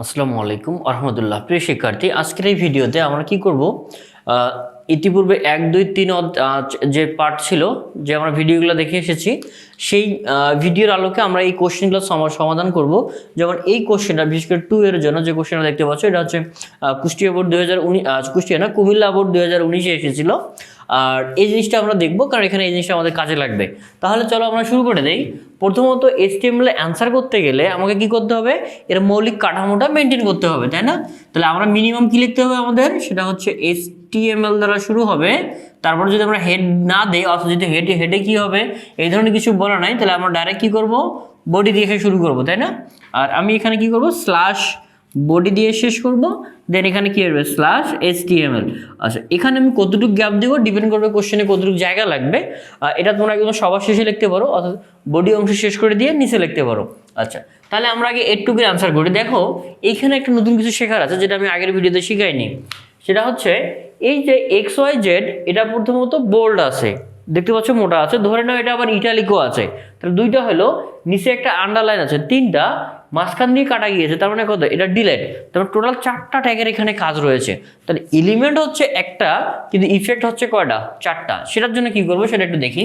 আসসালামু আলাইকুম আহমদুল্লাহ। প্রিয় শিক্ষার্থী, আজকের এই ভিডিওতে আমরা কি করব, ইতিপূর্বে 1, 2, 3 যে পার্ট ছিল, যে আমরা ভিডিওগুলো দেখে এসেছি, সেই ভিডিওর আলোকে আমরা এই কোশ্চেনগুলো সমাধান করব। যেমন এই কোশ্চেনটা বিশেষ করে 2 এর জন্য যে কোশ্চেনটা দেখতে পাচ্ছ, এটা হচ্ছে কুষ্টিয়া বোর্ড 2019, কুষ্টিয়া না, কুমিল্লা বোর্ড 2019-এ এসেছিল। আর এই জিনিসটা আমরা দেখবো, কারণ এখানে এই জিনিসটা আমাদের কাজে লাগবে। তাহলে চলো আমরা শুরু করে দেই। প্রথমত HTML অ্যান্সার করতে গেলে আমাকে কি করতে হবে, এর মৌলিক কাঠামোটা মেনটেন করতে হবে, তাই না? তাহলে আমরা মিনিমাম কি লিখতে হবে আমাদের, সেটা হচ্ছে HTML দ্বারা শুরু হবে। তারপর যদি আমরা হেড না দেই, অথবা যদি হেডে কি হবে এই ধরনের কিছু বলা নাই, তাহলে আমরা ডাইরেক্ট কি করব, বডি দিয়ে শুরু করব, তাই না? আর আমি এখানে কি করব, স্ল্যাশ বডি দিয়ে শেষ করব, দেন এখানে কি হবে স্ল্যাশ HTML। আচ্ছা, এখানে আমি কতটুকু গ্যাপ দেবো ডিপেন্ড করবে কোশ্চেনে কতটুকু জায়গা লাগবে। এটা তোমরা একদম সবার শেষে লিখতে পারো, অর্থাৎ বডি অংশ শেষ করে দিয়ে নিচে লিখতে পারো। আচ্ছা, তাহলে আমরা আগে এটুকুর অ্যান্সার করি। দেখো এইখানে একটা নতুন কিছু শেখার আছে, যেটা আমি আগের ভিডিওতে শিখাইনি। সেটা হচ্ছে এই যে XYZ, এটা প্রথমত বোল্ড আছে, দেখতে পাচ্ছ মোটা আছে, ধরে নাও এটা আবার ইটালিকও আছে। তাহলে দুইটা হলো, নিচে একটা আন্ডারলাইন আছে, তিনটা, মাঝখান দিয়ে কাটা গিয়েছে, তার মানে কত, এটা ডিলেট। তারপর টোটাল 4টা ট্যাগের এখানে কাজ রয়েছে। তাহলে এলিমেন্ট হচ্ছে একটা, কিন্তু ইফেক্ট হচ্ছে কয়টা, 4টা। সেটার জন্য কি করবো সেটা একটু দেখি।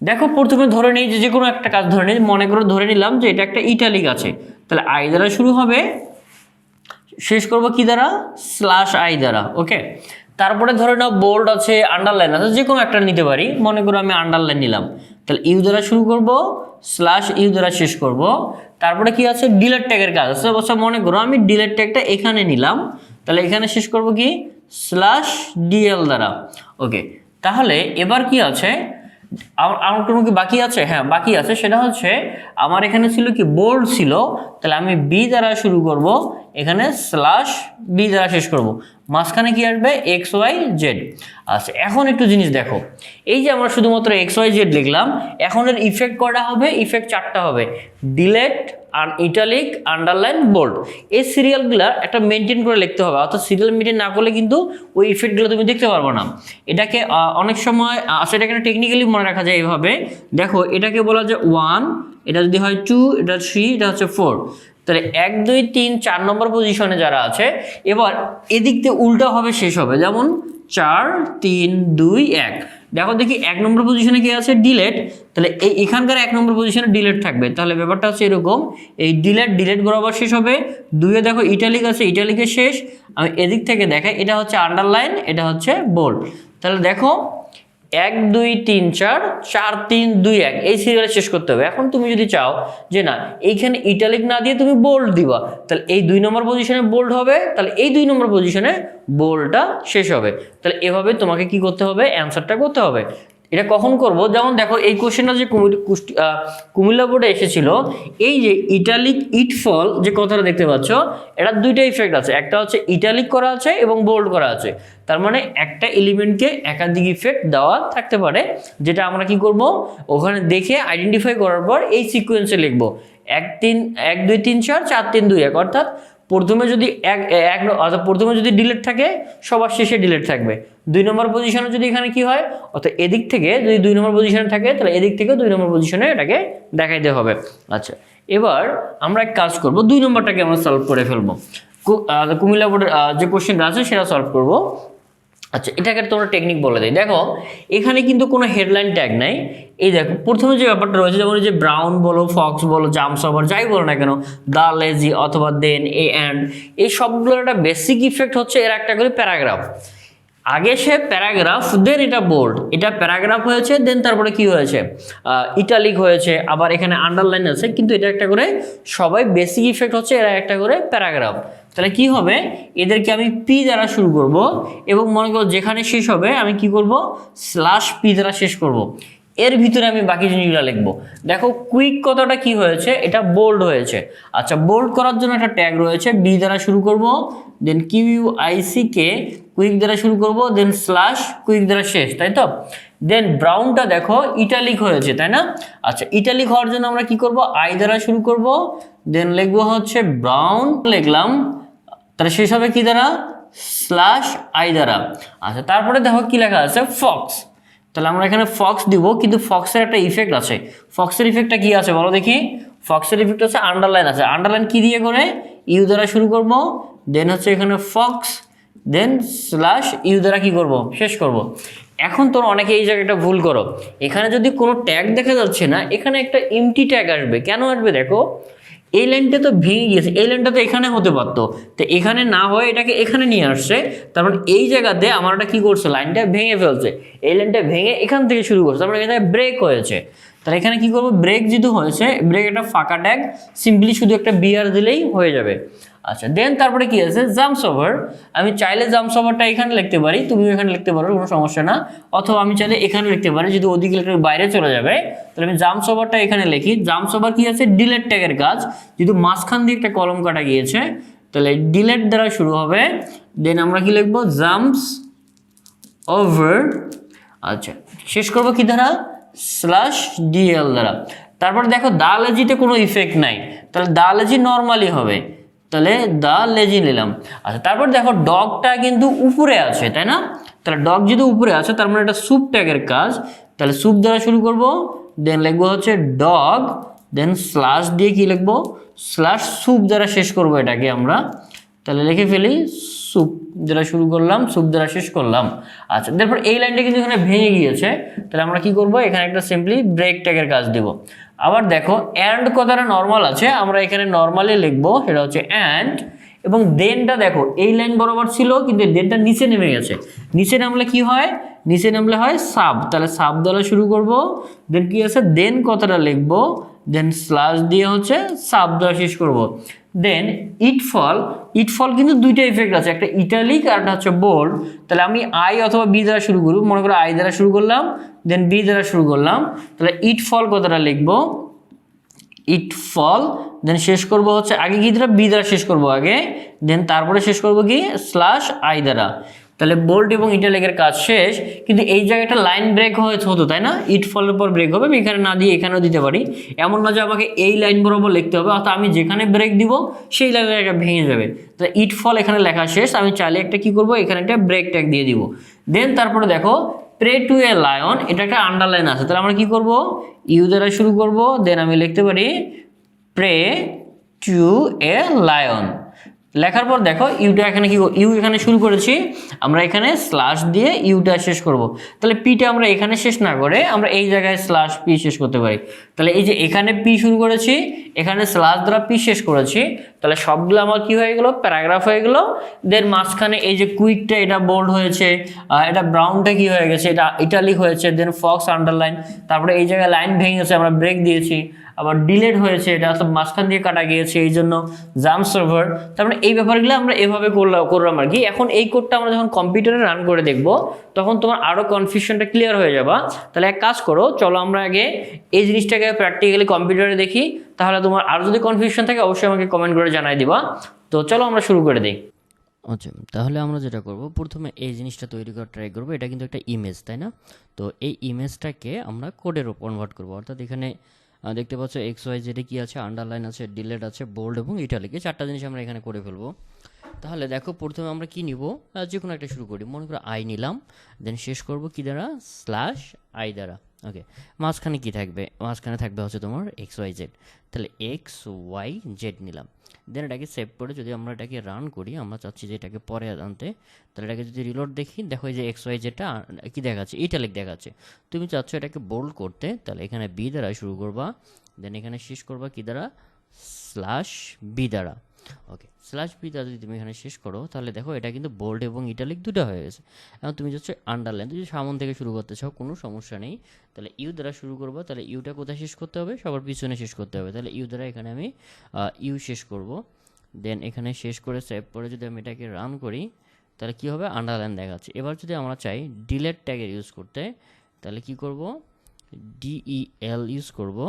দেখো প্রথমে ধরে নেই যে কোনো একটা কাজ ধরে নেই, মনে করে ধরে নিলাম যে এটা একটা ইটালিক আছে। তাহলে আই দ্বারা শুরু হবে, শেষ করবো কি দ্বারা, স্ল্যাশ আই দ্বারা। ওকে, তারপরে ধরে নাও বোল্ড আছে, আন্ডারলাইন আছে, যে কোনো একটা নিতে পারি, মনে করো আমি আন্ডারলাইন নিলাম। তাহলে ইউ দ্বারা শুরু করব, স্ল্যাশ ইউ দ্বারা শেষ করব। তারপরে কি আছে, ডিলেট ট্যাগের কাজ আছে, অবশ্য মনে করো আমি ডিলেট ট্যাগটা এখানে নিলাম, তাহলে এখানে শেষ করব কি, স্ল্যাশ ডিএল দ্বারা। ওকে, তাহলে এবার কি আছে, আমার কোনো কি বাকি আছে? হ্যাঁ, বাকি আছে। সেটা হচ্ছে আমার এখানে ছিল কি, বোল্ড ছিল, তাহলে আমি বি দ্বারা শুরু করব, এখানে স্ল্যাশ বি দ্বারা শেষ করব, মাঝখানে কি আসবে, XYZ। আচ্ছা, এখন একটু জিনিস দেখো, এই যে আমরা শুধুমাত্র XYZ লিখলাম, এখন এর ইফেক্ট করা হবে, ইফেক্ট 4টা হবে, ডিলেট, ইটালিক, আন্ডারলাইন, বোল্ড। এই সিরিয়ালগুলো একটা মেনটেন করে লিখতে হবে, অর্থাৎ সিরিয়াল মেনটেন না করলে কিন্তু ওই ইফেক্টগুলো তুমি দেখতে পারবে না। এটাকে অনেক সময় এটাকে টেকনিক্যালি মনে রাখা যায় এইভাবে। দেখো, এটাকে বলা যায় 1, এটা যদি হয় 2, এটা 3, এটা হচ্ছে 4। তাহলে 1, 2, 3, 4 নম্বর পজিশনে যারা আছে, এবার এদিক দিয়ে উল্টা হবে, শেষ হবে, যেমন 4, 3, 2, 1। দেখো দেখি 1 নম্বর পজিশনে কি আছে, ডিলেট। তাহলে এখানকার 1 নম্বর পজিশনে ডিলেট থাকবে। তাহলে ব্যাপারটা হচ্ছে এরকম, এই ডিলেট বরাবর শেষ হবে। 2-এ দেখো ইটালিক আছে, ইটালিকের শেষ। আমি এদিক থেকে দেখাই, এটা হচ্ছে আন্ডারলাইন, এটা হচ্ছে বোল্ড। তাহলে দেখো 1, 2, 3, 4, 4, 3, 2, 1 এই সিরিয়ালে শেষ করতে হবে। এখন তুমি যদি চাও যে না, এইখানে ইটালিক না দিয়ে তুমি বোল্ড দিবা, তাহলে এই 2 নম্বর পজিশনে বোল্ড হবে, তাহলে এই 2 নম্বর পজিশনে বোল্ডটা শেষ হবে। তাহলে এভাবে তোমাকে কি করতে হবে, অ্যান্সারটা করতে হবে। এটা কখন করব, যেমন দেখো এই কোশ্চেনটা যে কুমিল্লা বোর্ডে এসেছিল, এই যে ইটালিক ইট ফল যে কথাটা দেখতে পাচ্ছ, এটা 2টা ইফেক্ট আছে, একটা হচ্ছে ইটালিক করা আছে এবং বোল্ড করা আছে। তার মানে একটা এলিমেন্টকে একাধিক ইফেক্ট দেওয়া থাকতে পারে, যেটা আমরা কি করব, ওখানে দেখে আইডেন্টিফাই করার পর এই সিকোয়েন্সে লিখবো, 1, 2, 3, 4, 4, 3, 2, 1। অর্থাৎ প্রথমে যদি প্রথমে যদি ডিলেট থাকে, সবার শেষে ডিলেট থাকবে। 2 নম্বর পজিশনে যদি এখানে কি হয়, অর্থাৎ এদিক থেকে যদি 2 নম্বর পজিশনে থাকে, তাহলে এদিক থেকে 2 নম্বর পজিশনে এটাকে দেখাইতে হবে। আচ্ছা, এবার আমরা এক কাজ করব, 2 নম্বরটাকে আমরা সলভ করে ফেলবো। কুমিল্লা বোর্ডের যে কোশ্চেনটা আছে সেটা সলভ করব। আচ্ছা, এটাকে তোমরা টেকনিক বলে দেয়। দেখো এখানে কিন্তু কোনো হেডলাইন ট্যাগ নাই। এই দেখো প্রথমে যে ব্যাপারটা রয়েছে, যেমন এই যে ব্রাউন বলো, ফক্স বলো, জাম্পস ওভার, যাই বলো না কেন, দা লেজি অথবা দেন, এ অ্যান্ড, এই সবগুলোর একটা বেসিক ইফেক্ট হচ্ছে এর একটা করে প্যারাগ্রাফ। আগে সে প্যারাগ্রাফ, দেন এটা বোল্ড, এটা প্যারাগ্রাফ হয়েছে, দেন তারপরে কি হয়েছে, ইটালিক হয়েছে, আবার এখানে আন্ডারলাইন আছে, কিন্তু এটা একটা করে সবাই বেসিক ইফেক্ট হচ্ছে এরা একটা করে প্যারাগ্রাফ। তাহলে কি হবে, এদেরকে আমি পি দ্বারা শুরু করব, এবং মনে করো যেখানে শেষ হবে আমি কি করব, স্ল্যাশ পি দ্বারা শেষ করব। এর ভিতরে আমি বাকি জিনিসগুলো লিখবো। দেখো কুইক কথাটা কি হয়েছে, এটা বোল্ড হয়েছে। আচ্ছা, বোল্ড করার জন্য একটা ট্যাগ রয়েছে, বি দ্বারা শুরু করব, দেন QUICK, কুইক দ্বারা শুরু করব, দেন স্ল্যাশ কুইক দ্বারা শেষ, তাই তো? দেন ব্রাউনটা দেখো ইটালিক হয়েছে, তাই না? আচ্ছা, ইটালিক হওয়ার জন্য আমরা কি করব, আই দ্বারা শুরু করব, দেন লিখবো হচ্ছে ব্রাউন, লিখলাম, তাহলে শেষ হবে কি দ্বারা, স্ল্যাশ আই দ্বারা। আচ্ছা, তারপরে দেখো কি লেখা আছে, ফক্স। তাহলে আমরা এখানে ফক্স দিব, কিন্তু ফক্সের একটা ইফেক্ট আছে। ফক্সের ইফেক্টটা কি আছে বলো দেখি, ফক্সের ইফেক্ট আছে আন্ডারলাইন আছে। আন্ডারলাইন কি দিয়ে করে, ইউ দ্বারা শুরু করব, দেন হচ্ছে এখানে ফক্স, দেন স্ল্যাশ ইউ দ্বারা কি করব, শেষ করব। এখন তোর অনেকে এই জায়গাটা ভুল করো, এখানে যদি কোনো ট্যাগ দেখা যাচ্ছে না, এখানে একটা এমটি ট্যাগ আসবে। কেন আসবে দেখো, এই লাইনটা তো ভেঙে গিয়েছে, এই লাইনটা তো এখানে হতে পারতো, তো এখানে না হয়ে এটাকে এখানে নিয়ে আসছে, তার মানে এই জায়গাতে আমার এটা কি করছে, লাইনটা ভেঙে ফেলছে, এই লাইনটা ভেঙে এখান থেকে শুরু করছে, তারপরে এখানে ব্রেক হয়েছে। তাহলে এখানে কি করবো, ব্রেক যেহেতু হয়েছে, ব্রেক একটা ফাঁকা ট্যাগ, সিম্পলি শুধু একটা বিআর দিলেই হয়ে যাবে। আচ্ছা, দেন তারপরে কি আছে, জাম্পস ওভার। আমি চাইলে জাম্পস ওভারটা এখানে লিখতে পারি, তুমিও এখানে লিখতে পারো, কোনো সমস্যা না, অথবা আমি চাইলে এখানে লিখতে পারি, যদি ওদিকে লিখে বাইরে চলে যাবে, তাহলে আমি জাম্পস ওভারটা এখানে লিখি। জাম্পস ওভার কি আছে, ডিলেট ট্যাগের কাজ, যেহেতু মাঝখান দিয়ে একটা কলম কাটা গিয়েছে, তাহলে ডিলেট দ্বারা শুরু হবে, দেন আমরা কি লিখবো, জাম্পস ওভার। আচ্ছা, শেষ করবো কি দ্বারা, স্ল্যাশ ডিএল দ্বারা। তারপর দেখো দা লেজিতে কোনো ইফেক্ট নাই, তাহলে দা লেজি নর্মালি হবে, তাহলে দা লেজি নিলাম। আচ্ছা, তারপর দেখো ডগটা কিন্তু উপরে আছে, তাই না, তাহলে ডগ যেহেতু উপরে আছে, তার মানে এটা স্যুপ ট্যাগের কাজ, তাহলে স্যুপ দ্বারা শুরু করব, দেন লিখবো হচ্ছে ডগ, দেন স্ল্যাশ দিয়ে কি লিখবো, স্ল্যাশ স্যুপ দ্বারা শেষ করব এটাকে আমরা, তাহলে লিখে ফেলি স্যুপ দ্বারা শুরু করলাম, স্যুপ দ্বারা শেষ করলাম। আচ্ছা, তারপর এই লাইনটা কিন্তু এখানে ভেঙে গিয়েছে, তাহলে আমরা কি করব, এখানে একটা সিম্পলি ব্রেক ট্যাগের কাজ দেব। আবার দেখো অ্যান্ড কথাটা নর্মাল আছে, আমরা এখানে নর্মালি লিখবো, সেটা হচ্ছে অ্যান্ড, এবং দেনটা দেখো এই লাইন বরাবর ছিল, কিন্তু দেনটা নিচে নেমে গেছে, নিচে নামলে কি হয়, নিচে নামলে হয় সাব, তাহলে সাব দ্বারা শুরু করব, দেন কি আছে, দেন কথাটা লিখবো, দেন স্ল্যাশ দিয়ে হচ্ছে সাব দ্বারা শেষ করব। দেন ইটফল কিন্তু দুইটা ইফেক্ট আছে, একটা ইটালিক আর একটা হচ্ছে বোল্ড। তাহলে আমি আই অথবা বি দ্বারা শুরু করব, মনে করো আই দ্বারা শুরু করলাম, দেন বি দ্বারা শুরু করলাম, তাহলে ইটফল কথাটা লিখবো, ইটফল, দেন শেষ করব হচ্ছে আগে কি দ্বারা, বি দ্বারা শেষ করব আগে, দেন তারপরে শেষ করব কি, স্ল্যাশ আই দ্বারা। তাহলে বোল্ড এবং ইটালিকের কাজ শেষ, কিন্তু এই জায়গাটা লাইন ব্রেক হতো, তাই না, ইট ফলের পর ব্রেক হবে, আমি এখানে না দিয়ে এখানেও দিতে পারি, এমন না যে আমাকে এই লাইন বরাবর লিখতে হবে, অর্থাৎ আমি যেখানে ব্রেক দিব সেই জায়গাটা ভেঙে যাবে। তো ইট ফল এখানে লেখা শেষ, আমি চাইলে একটা কি করব, এখানে একটা ব্রেক ট্যাগ দিয়ে দিব। দেন তারপরে দেখো প্রে টু এ লায়ন, এটা একটা আন্ডারলাইন আছে, তাহলে আমরা কি করব, ইউ দ্বারা শুরু করব, দেন আমি লিখতে পারি প্রে টু এ লায়ন। লেখার পর দেখো ইউটা এখানে কি, ইউ এখানে শুরু করেছি, আমরা এখানে স্ল্যাশ দিয়ে ইউটা শেষ করব। তাহলে পিটা আমরা এখানে শেষ না করে আমরা এই জায়গায় স্ল্যাশ পি শেষ করতে পারি। তাহলে এই যে এখানে পি শুরু করেছি, এখানে স্ল্যাশ দ্বারা পি শেষ করেছি, তাহলে সবগুলো আমার কি হয়ে গেল, প্যারাগ্রাফ হয়ে গেল। দেন মাঝখানে এই যে কুইকটা এটা বোল্ড হয়েছে, এটা ব্রাউনটা কি হয়ে গেছে, এটা ইটালিক হয়েছে, দেন ফক্স আন্ডারলাইন, তারপরে এই জায়গায় লাইন ভেঙেছে, আমরা ব্রেক দিয়েছি, আবার ডিলেট হয়েছে, এটা সব মাঝখান দিয়ে কাটা গিয়েছে, এই জন্য জাম্প সার্ভার। তারপরে এই ব্যাপারগুলো আমরা এভাবে করলাম আর কি। এখন এই কোডটা আমরা যখন কম্পিউটারে রান করে দেখব, তখন তোমার আরও কনফিউশনটা ক্লিয়ার হয়ে যাবে। তাহলে এক কাজ করো, চলো আমরা আগে এই জিনিসটাকে প্র্যাকটিক্যালি কম্পিউটারে দেখি, তাহলে তোমার আরও যদি কনফিউশন থাকে অবশ্যই আমাকে কমেন্ট করে জানাই দিবা। তো চলো আমরা শুরু করে দিই। আচ্ছা, তাহলে আমরা যেটা করব, প্রথমে এই জিনিসটা তৈরি করার ট্রাই করব। এটা কিন্তু একটা ইমেজ, তাই না? তো এই ইমেজটাকে আমরা কোডের উপর কনভার্ট করব। অর্থাৎ এখানে দেখতে পাচ্ছ এক্স ওয়াই জেডে কি আছে, আন্ডারলাইন আছে, ডিলেট আছে, বোল্ড এবং ইটালিক, এই চারটা জিনিস আমরা এখানে করে ফেলবো। তাহলে দেখো প্রথমে আমরা কি নিব, যে কোনো একটা শুরু করি, মনে করো আই নিলাম, দেন শেষ করব কি দ্বারা, স্ল্যাশ আই দ্বারা। ওকে, মাঝখানে কি থাকবে, মাঝখানে থাকবে হচ্ছে তোমার এক্স ওয়াই জেড। তাহলে এক্স ওয়াই জেড নিলাম, দেন এটাকে সেভ করে যদি আমরা এটাকে রান করি, আমরা চাচ্ছি যে এটাকে পরে আনতে, তাহলে এটাকে যদি রিলোড দেখি, দেখো যে এক্স ওয়াই জেডটা কি দেখাচ্ছে, ইটালিক দেখাচ্ছে। তুমি চাচ্ছ এটাকে বোল্ড করতে, তাহলে এখানে বি দ্বারা শুরু করবা, দেন এখানে শেষ করবা কি দ্বারা, স্ল্যাশ বি দ্বারা। ওকে, স্ল্যাশ বি দ্বারা যদি তুমি এখানে শেষ করো, তাহলে দেখো এটা কিন্তু বোল্ড এবং ইটালিক দুটো হয়ে গেছে। এখন তুমি যাচ্ছ আন্ডারলাইন, তুমি সামন থেকে শুরু করতে চাও, কোনো সমস্যা নেই। তাহলে ইউ দ্বারা শুরু করবো, তাহলে ইউটা কোথায় শেষ করতে হবে, সবার পিছনে শেষ করতে হবে। তাহলে ইউ দ্বারা এখানে আমি ইউ শেষ করব, দেন এখানে শেষ করে সেভ করে যদি আমি এটাকে রান করি, তাহলে কি হবে, আন্ডারলাইন দেখাচ্ছে। এবার যদি আমরা চাই ডিলেট ট্যাগের ইউজ করতে, তাহলে কি করব, ডিইএল ইউজ করব।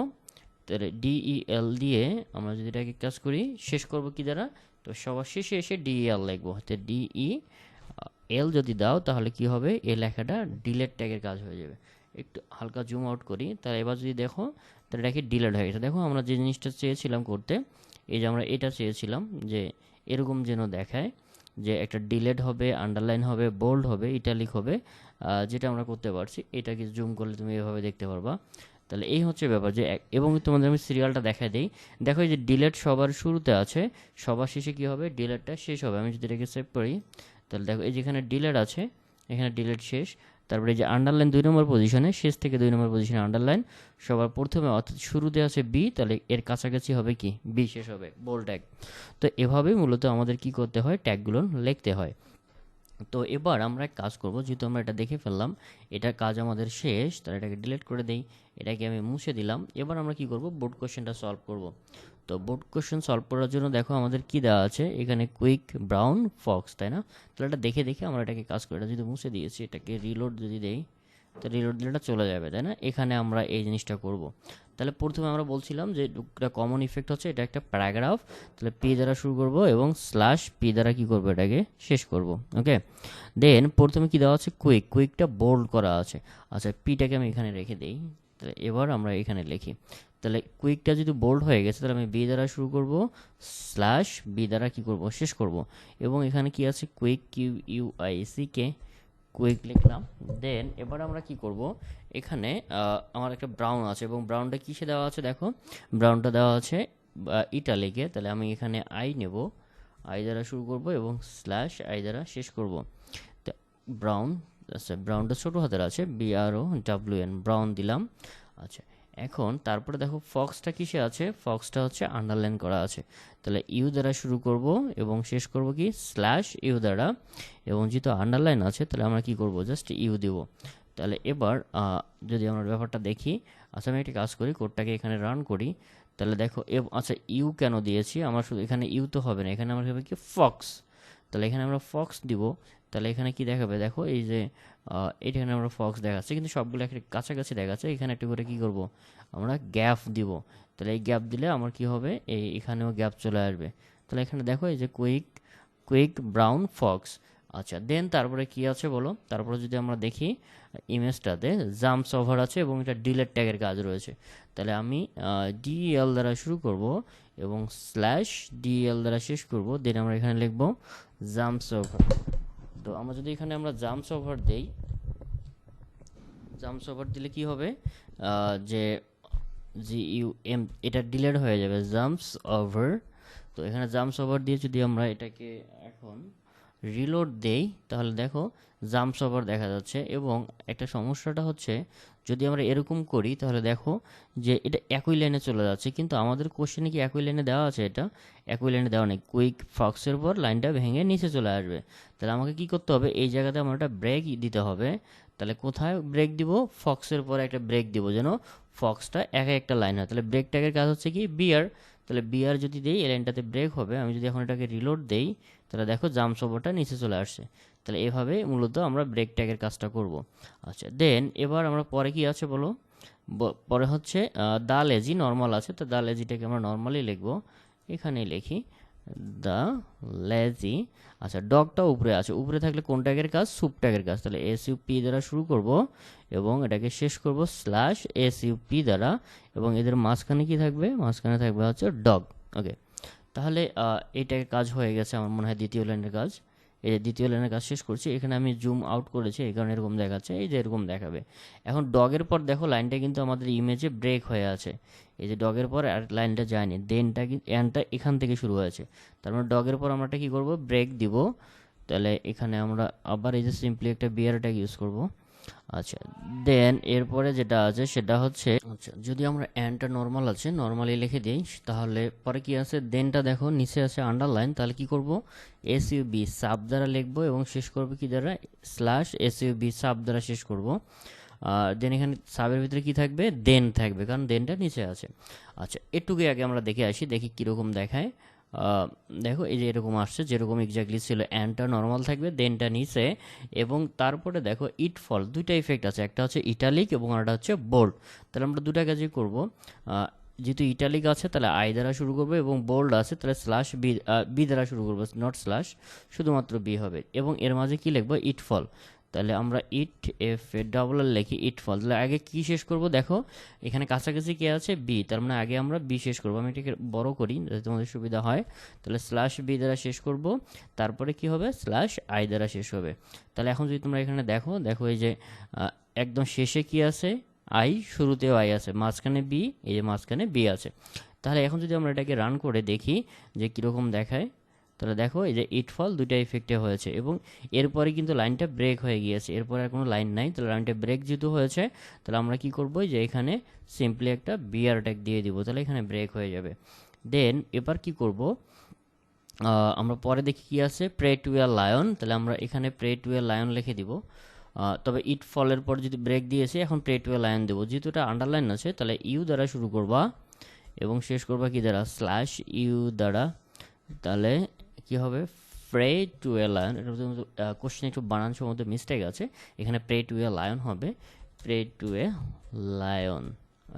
তাহলে ডিইএল দিয়ে আমরা যদি এটাকে কাজ করি, শেষ করব কি দ্বারা, তো সবার শেষে এসে ডিইএল লিখবো। তো ডিইএল যদি দাও, তাহলে কি হবে, এই লেখাটা ডিলেট ট্যাগের কাজ হয়ে যাবে। একটু হালকা জুম আউট করি, তাহলে এবার যদি দেখো, তাহলে এটাকে ডিলেট হয়ে গেছে। দেখো আমরা যে জিনিসটা চেয়েছিলাম করতে, এই যে আমরা এটা চেয়েছিলাম যে এরকম যেন দেখায়, যে একটা ডিলেট হবে, আন্ডারলাইন হবে, বোল্ড হবে, ইটালিক হবে, যেটা আমরা করতে পারছি। এটাকে জুম করলে তুমি এভাবে দেখতে পারবা। তাহলে এই হচ্ছে ব্যাপার যে এবং তোমাদের আমি সিরিয়ালটা দেখাই দিই। দেখো এই যে ডিলেট সবার শুরুতে আছে, সবার শেষে কি হবে, ডিলেটটা শেষ হবে। আমি যদি এটাকে সেভ করি তাহলে দেখো এই যেখানে ডিলেট আছে, এখানে ডিলেট শেষ। তারপরে এই যে আন্ডারলাইন 2 নম্বর পজিশনে, শেষ থেকে 2 নম্বর পজিশনে আন্ডারলাইন, সবার প্রথমে অর্থাৎ শুরুতে আছে বি, তাহলে এর কাছাকাছি হবে কি, বি শেষ হবে, বোল্ড ট্যাগ। তো এভাবেই মূলত আমাদের কি করতে হয়, ট্যাগগুলো লিখতে হয়। তো এবার আমরা এক কাজ করব, যেহেতু আমরা এটা দেখে ফেললাম, এটা কাজ আমাদের শেষ, তাহলে এটাকে ডিলিট করে দেই, এটাকে আমি মুছে দিলাম। এবার আমরা কি করব, বোর্ড কোশ্চেনটা সলভ করব। তো বোর্ড কোশ্চেন সলভ করার জন্য দেখো আমাদের কি দেওয়া আছে, এখানে কুইক ব্রাউন ফক্স, তাই না? তাহলে এটা দেখে দেখে আমরা এটাকে কাজ করি। এটা যদি মুছে দিয়েছি, এটাকে রিলোড যদি দেই, তো রিলোড দিলে এটা চলে যাবে, তাই না? এখানে আমরা এই জিনিসটা করব। তাহলে প্রথমে আমরা বলছিলাম যে একটা কমন ইফেক্ট হচ্ছে, এটা একটা প্যারাগ্রাফ, তাহলে পি দ্বারা শুরু করব এবং স্ল্যাশ পি দ্বারা কি করব, এটাকে শেষ করব। ওকে, দেন প্রথমে কি দেওয়া আছে, কুইক, কুইকটা বোল্ড করা আছে। আচ্ছা, পিটাকে আমি এখানে রেখে দিই। তাহলে এবার আমরা এখানে লিখি, তাহলে কুইকটা যদি বোল্ড হয়ে গেছে, তাহলে আমি বি দ্বারা শুরু করব, স্ল্যাশ বি দ্বারা কি করব, শেষ করব। এবং এখানে কি আছে, quick, Q U I C K, quick লিখলাম। দেন এবার আমরা কি করব, এখানে আমার একটা ব্রাউন আছে এবং ব্রাউনটা কিসে দেওয়া আছে, দেখো ব্রাউনটা দেওয়া আছে ইটালিকে। তাহলে আমি এখানে আই নেব, আই দ্বারা শুরু করব এবং স্ল্যাশ আই দ্বারা শেষ করব। ব্রাউন, আচ্ছা ব্রাউনটা ছোটো হাতের আছে, BROWN, ব্রাউন দিলাম। আচ্ছা, এখন তারপরে দেখো ফক্সটা কিসে আছে, ফক্সটা হচ্ছে আন্ডারলাইন করা আছে। তাহলে ইউ দ্বারা শুরু করব এবং শেষ করব কি, স্ল্যাশ ইউ দ্বারা, এবং যেহেতু আন্ডারলাইন আছে তাহলে আমরা কি করব, জাস্ট ইউ দেব। তাহলে এবার যদি আমরা ব্যাপারটা দেখি, আচ্ছা আমি একটা কাজ করি, কোডটাকে এখানে রান করি। তাহলে দেখো আচ্ছা ইউ কেন দিয়েছি, আমার শুধু এখানে ইউ তো হবে না, এখানে আমার হবে কি, ফক্স। তাহলে এখানে আমরা ফক্স দিব। তাহলে এখানে কি দেখাবে, দেখো এই যে এখানে আমরা ফক্স দেখাচ্ছে, কিন্তু সবগুলো একটা কাছাকাছি দেখাচ্ছে। এখানে একটু করে কি করব, আমরা গ্যাপ দিব। তাহলে এই গ্যাপ দিলে আমার কি হবে, এখানেও গ্যাপ চলে আসবে। তাহলে এখানে দেখো এই যে কুইক, কুইক ব্রাউন ফক্স। আচ্ছা, দেন তারপরে কি আছে বলো, তারপরে যদি আমরা দেখি ইমেজটাতে জাম্পস ওভার আছে এবং এটা ডিলেট ট্যাগের কাজ রয়েছে। তাহলে আমি ডিএল দ্বারা শুরু করব এবং স্ল্যাশ ডিএল দ্বারা শেষ করব। দেন আমরা এখানে লিখব জাম্পস ওভার। তো আমরা যদি এখানে আমরা জাম্পস ওভার দেই, জাম্পস ওভার দিলে কি হবে, যে GUM, এটা ডিলেট হয়ে যাবে, জাম্পস ওভার। তো এখানে জাম্পস ওভার দিয়ে যদি আমরা এটাকে এখন রিলোড দেই, তাহলে দেখো জাম্পস ওভার দেখা যাচ্ছে। এবং একটা সমস্যাটা হচ্ছে, যদি আমরা এরকম করি তাহলে দেখো যে এটা একই লাইনে চলে যাচ্ছে, কিন্তু আমাদের কোশ্চেনে কি একই লাইনে দেওয়া আছে, এটা একই লাইনে দেওয়া নেই। কুইক ফক্সের পর লাইনটা ভেঙে নিচে চলে আসবে। তাহলে আমাকে কি করতে হবে, এই জায়গাতে আমার একটা ব্রেক দিতে হবে। তাহলে কোথায় ব্রেক দিব, ফক্সের পরে একটা ব্রেক দিব, যেন ফক্সটা একটা লাইন হয়। তাহলে ব্রেক ট্যাগের কাজ হচ্ছে কি, বিয়ার। তাহলে বিয়ার যদি দেই, এই লাইনটাতে ব্রেক হবে। আমি যদি এখন এটাকে রিলোড দেই, তাহলে দেখো জাম্পস ওভারটা নিচে চলে আসছে। তাহলে এভাবে মূলত আমরা ব্রেক ট্যাগের কাজটা করব। আচ্ছা, দেন এবার আমরা পরে কি আছে বলো, পরে হচ্ছে দা লেজি নর্মাল আছে। তো দা লেজিটাকে আমরা নর্মালি লিখবো, এখানেই লিখি দা লেজি। আচ্ছা, ডগটা উপরে আছে, উপরে থাকলে কোন ট্যাগের কাজ, সুপ ট্যাগের কাজ। তাহলে SUP দ্বারা শুরু করব এবং এটাকে শেষ করব স্ল্যাশ SUP দ্বারা, এবং এদের মাঝখানে কি থাকবে, মাঝখানে থাকবে হচ্ছে ডগ। ওকে, তাহলে এই ট্যাগের কাজ হয়ে গেছে আমার মনে হয়, দ্বিতীয় লাইনের কাজ। এই যে দ্বিতীয় লাইনের কাজ শেষ করছি, এখানে আমি জুম আউট করেছি, এই কারণে এরকম দেখাচ্ছে, এই যে এরকম দেখাবে। এখন ডগের পর দেখো লাইনটা কিন্তু আমাদের ইমেজে ব্রেক হয়ে আছে। এই যে ডগের পর আর লাইনটা যায়নি, দেনটা এন্ডটা এখান থেকে শুরু হয়েছে। তার মানে ডগের পর আমরা কি করব, ব্রেক দিব। তাহলে এখানে আমরা আবার এই যে সিম্পলি একটা বিয়ার ট্যাগ ইউজ করব। আচ্ছা, দেন এরপরে যেটা আছে সেটা হচ্ছে, আচ্ছা যদি আমরা এন্ডটা নর্মাল আছে, নর্মালি লিখে দিই, তাহলে পরে কি আছে, দেনটা দেখো নিচে আছে আন্ডারলাইন। তাহলে কি করব, SUB সাব দ্বারা লিখবো এবং শেষ করব কি দ্বারা, স্ল্যাশ SUB সাব দ্বারা শেষ করব। দেন এখানে সাবের ভিতরে কি থাকবে, দেন থাকবে, কারণ দেনটা নিচে আছে। আচ্ছা, এটুকুই আগে আমরা দেখে আসি, দেখি কীরকম দেখায়। দেখো এই যে এরকম আসছে, যেরকম এক্স্যাক্টলি ছিল, অ্যান্ডটা নর্মাল থাকবে, দেনটা নিচে, এবং তারপরে দেখো ইট ফল, দুইটা ইফেক্ট আছে, একটা হচ্ছে ইটালিক এবং আরেকটা হচ্ছে বোল্ড। তাহলে আমরা দুটা কাজই করব। যেহেতু ইটালিক আছে তাহলে আই দ্বারা শুরু করবো, এবং বোল্ড আছে তাহলে স্ল্যাশ বি দ্বারা শুরু করবো, নট স্ল্যাশ, শুধুমাত্র বি হবে। এবং এর মাঝে কি লিখবো, ইট ফল। তাহলে আমরা ডাবল লিখি ইট ফল। তাহলে আগে কি শেষ করব, দেখো এখানে কাছাকাছি কে আছে, বি, তার মানে আগে আমরা বি শেষ করবো। আমি এটাকে বড় করি যাতে তোমাদের সুবিধা হয়। তাহলে স্ল্যাশ বি দ্বারা শেষ করব, তারপরে কি হবে, স্ল্যাশ আই দ্বারা শেষ হবে। তাহলে এখন যদি তোমরা এখানে দেখো, দেখো এই যে একদম শেষে কি আছে, আই, শুরুতেও আই আছে, মাঝখানে বি, এই যে মাঝখানে বি আছে। তাহলে এখন যদি আমরা এটাকে রান করে দেখি যে কীরকম দেখায়, তাহলে দেখো এই যে ইট ফল দুইটা ইফেক্টে হয়েছে এবং এরপরে কিন্তু লাইনটা ব্রেক হয়ে গিয়েছে, এরপরে আর কোনো লাইন নাই। তাহলে লাইনটা ব্রেক যেহেতু হয়েছে, তাহলে আমরা কি করব যে এখানে সিম্পলি একটা বিআর ট্যাগ দিয়ে দিব, তাহলে এখানে ব্রেক হয়ে যাবে। দেন এবার কি করব, আমরা পরে দেখি কি আছে, প্রে টু এ লায়ন, তাহলে আমরা এখানে প্রে টু এ লায়ন লিখে দিব। তবে ইট ফলের পর যদি ব্রেক দিয়েছে, এখন প্রে টু এ লায়ন দেবো, যেহেতু এটা আন্ডারলাইন আছে তাহলে ইউ দ্বারা শুরু করবা এবং শেষ করবা কি দ্বারা, স্ল্যাশ ইউ দ্বারা। তাহলে কি হবে, প্রে টু এ লায়ন। এটা কোশ্চেন একটু বানান সম্বন্ধে মিস্টেক আছে, এখানে প্রে টু এ লায়ন হবে, প্রে টু এ লায়ন।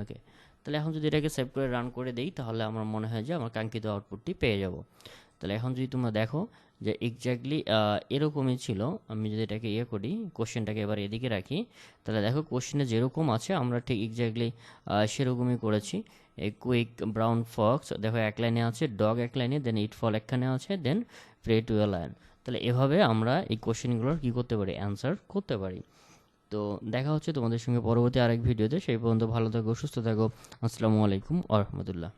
ওকে, তাহলে এখন যদি এটাকে সেভ করে রান করে দেই, তাহলে আমার মনে হয় যে আমার কাঙ্ক্ষিত আউটপুটটি পেয়ে যাব। তাহলে এখন যদি তোমরা দেখো যে এক্স্যাক্টলি এরকমই ছিল। আমি যদি এটাকে করি, কোশ্চেনটাকে এবার এদিকে রাখি, তাহলে দেখো কোশ্চেনে যেরকম আছে আমরা ঠিক এক্স্যাক্টলি সেরকমই করেছি। এই কুইক ব্রাউন ফক্স দেখো এক লাইনে আছে, ডগ এক লাইনে, দেন ইট ফল একখানে আছে, দেন প্রে টু এ লায়ন। তাহলে এভাবে আমরা এই কোশ্চেনগুলোর কী করতে পারি, অ্যান্সার করতে পারি। তো দেখা হচ্ছে তোমাদের সঙ্গে পরবর্তী আরেক ভিডিওতে, সেই পর্যন্ত ভালো থাকো, সুস্থ থাকো। আসসালামু আলাইকুম ওয়া রাহমাতুল্লাহ।